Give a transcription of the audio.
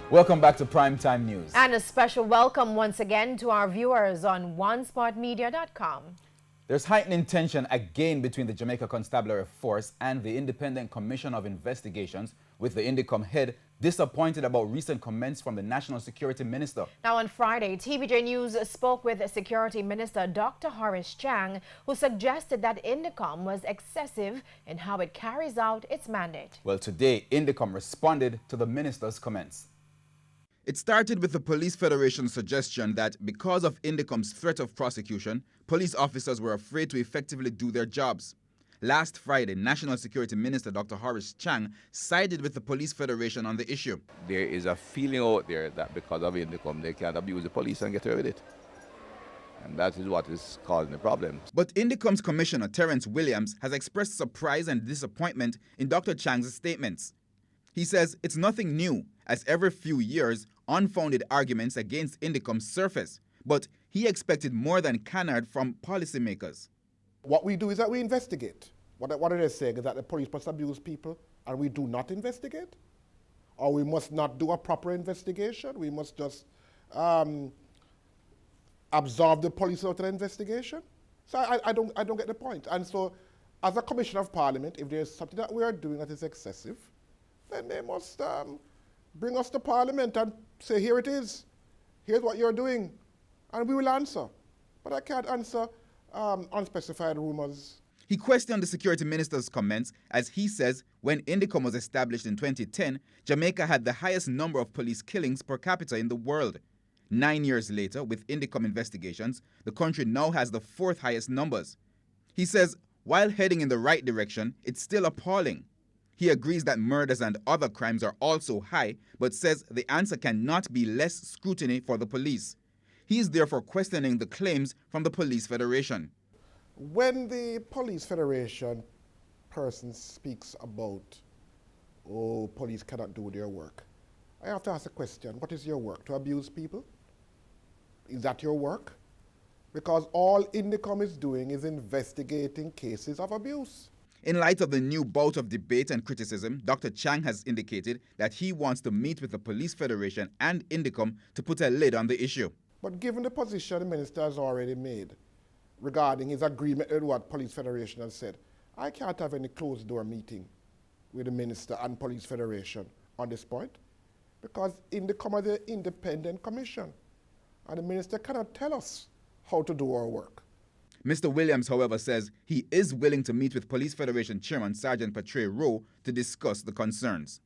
Welcome back to Primetime News. And a special welcome once again to our viewers on OneSpotMedia.com. There's heightened tension again between the Jamaica Constabulary Force and the Independent Commission of Investigations, with the INDECOM head disappointed about recent comments from the National Security Minister. Now on Friday, TVJ News spoke with Security Minister Dr. Chang, who suggested that INDECOM was excessive in how it carries out its mandate. Well, today, INDECOM responded to the minister's comments. It started with the Police Federation's suggestion that because of INDECOM's threat of prosecution, police officers were afraid to effectively do their jobs. Last Friday, National Security Minister Dr. Chang sided with the Police Federation on the issue. There is a feeling out there that because of INDECOM, they can't abuse the police and get away with it. And that is what is causing the problem. But INDECOM's Commissioner Terence Williams has expressed surprise and disappointment in Dr. Chang's statements. He says it's nothing new, as every few years, unfounded arguments against INDECOM surface, but he expected more than canard from policymakers. What we do is that we investigate. What are they saying is that the police must abuse people and we do not investigate? Or we must not do a proper investigation? We must just absolve the police out of the investigation? So I don't get the point. And so as a Commissioner of Parliament, if there's something that we are doing that is excessive, then they must bring us to Parliament and say, here it is, here's what you're doing, and we will answer. But I can't answer unspecified rumors. He questioned the security minister's comments as he says when INDECOM was established in 2010, Jamaica had the highest number of police killings per capita in the world. 9 years later, with INDECOM investigations, the country now has the fourth highest numbers. He says while heading in the right direction, it's still appalling. He agrees that murders and other crimes are also high, but says the answer cannot be less scrutiny for the police. He is therefore questioning the claims from the Police Federation. When the Police Federation person speaks about, oh, police cannot do their work, I have to ask a question. What is your work? To abuse people? Is that your work? Because all INDECOM is doing is investigating cases of abuse. In light of the new bout of debate and criticism, Dr. Chang has indicated that he wants to meet with the Police Federation and INDECOM to put a lid on the issue. But given the position the minister has already made regarding his agreement with what Police Federation has said, I can't have any closed-door meeting with the minister and Police Federation on this point because INDECOM is an independent commission and the minister cannot tell us how to do our work. Mr. Williams, however, says he is willing to meet with Police Federation Chairman Sergeant Patrick Rowe to discuss the concerns.